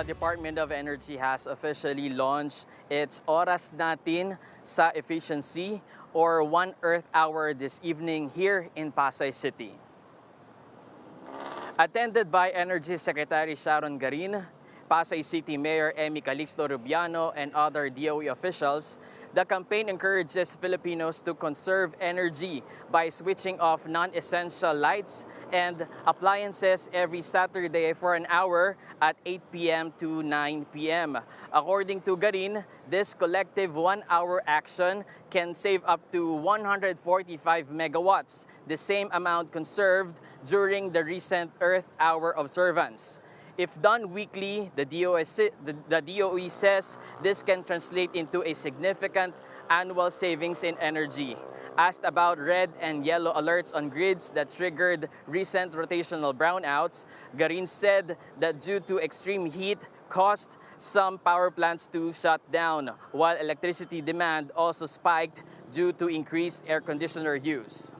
The Department of Energy has officially launched its Oras Natin sa Efficiency or 1 Earth Hour this evening here in Pasay City. Attended by Energy Secretary Sharon Garin, Pasay City Mayor Emmy Calixto Rubiano, and other DOE officials, the campaign encourages Filipinos to conserve energy by switching off non-essential lights and appliances every Saturday for an hour at 8 p.m. to 9 p.m. According to Garin, this collective 1-hour action can save up to 145 megawatts, the same amount conserved during the recent Earth Hour observance. If done weekly, the DOE says this can translate into a significant annual savings in energy. Asked about red and yellow alerts on grids that triggered recent rotational brownouts, Garin said that due to extreme heat caused some power plants to shut down, while electricity demand also spiked due to increased air conditioner use.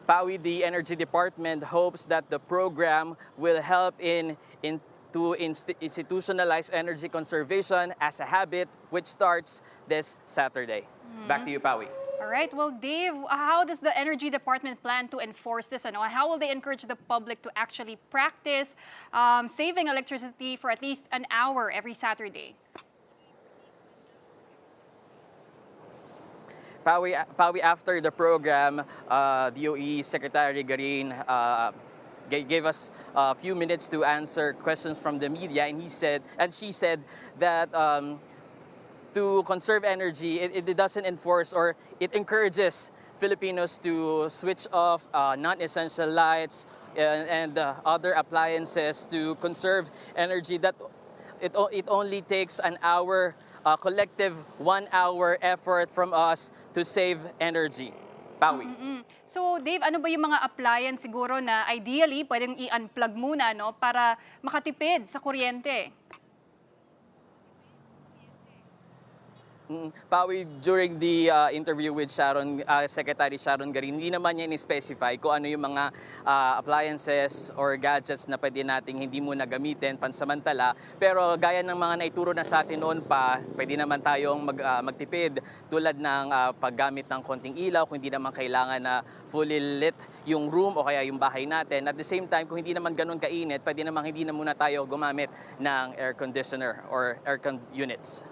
PAWI, the Energy Department, hopes that the program will help to institutionalize energy conservation as a habit, which starts this Saturday. Back to you, PAWI. All right. Well, Dave, how does the Energy Department plan to enforce this? How will they encourage the public to actually practice saving electricity for at least an hour every Saturday? PAWI, after the program, DOE Secretary Garin gave us a few minutes to answer questions from the media, and she said that to conserve energy, it doesn't enforce, or it encourages Filipinos to switch off non-essential lights and other appliances to conserve energy. That it only takes an hour, collective 1-hour effort from us to save energy. PAWI. So, Dave, ano ba yung mga appliance siguro na ideally pwedeng i-unplug muna, no, para makatipid sa kuryente? PAWI, during the interview with Secretary Sharon Garin, hindi naman niya in-specify kung ano yung mga appliances or gadgets na pwede nating hindi muna gamitin pansamantala. Pero gaya ng mga naituro na sa atin noon pa, pwede naman tayong magtipid tulad ng paggamit ng konting ilaw kung hindi naman kailangan na fully lit yung room o kaya yung bahay natin. At the same time, kung hindi naman ganun kainit, pwede naman hindi na muna tayo gumamit ng air conditioner or aircon units.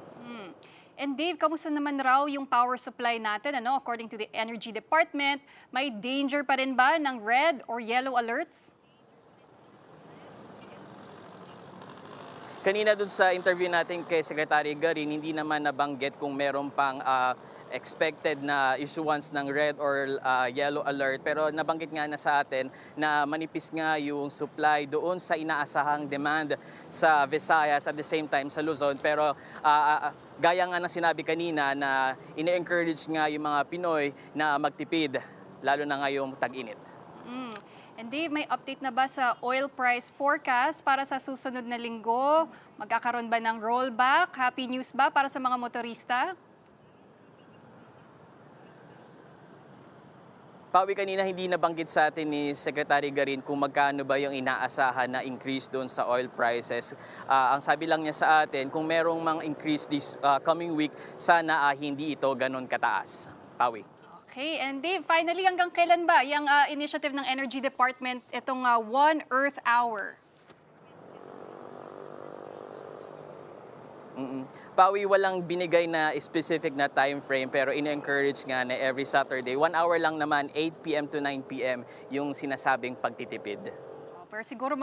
And Dave, kamusta naman raw yung power supply natin? According to the Energy Department, may danger pa rin ba ng red or yellow alerts? Kanina dun sa interview natin kay Secretary Garin, hindi naman nabanggit kung meron pang expected na issuance ng red or yellow alert, pero nabanggit nga na sa atin na manipis nga yung supply doon sa inaasahang demand sa Visayas at the same time sa Luzon. Pero gaya nga ng sinabi kanina na ine-encourage nga yung mga Pinoy na magtipid, lalo na ngayong tag-init. And Dave, may update na ba sa oil price forecast para sa susunod na linggo? Magkakaroon ba ng rollback? Happy news ba para sa mga motorista? PAWI, kanina hindi nabanggit sa atin ni Secretary Garin kung magkano ba yung inaasahan na increase doon sa oil prices. Ang sabi lang niya sa atin, kung merong mang increase this coming week, sana hindi ito ganun kataas. PAWI. Okay, and Dave, finally, hanggang kailan ba yung initiative ng Energy Department, itong 1 Earth Hour? PAWI, walang binigay na specific na time frame, pero ina-encourage nga na every Saturday, 1 hour lang naman, 8 p.m. to 9 p.m. yung sinasabing pagtitipid. Pero siguro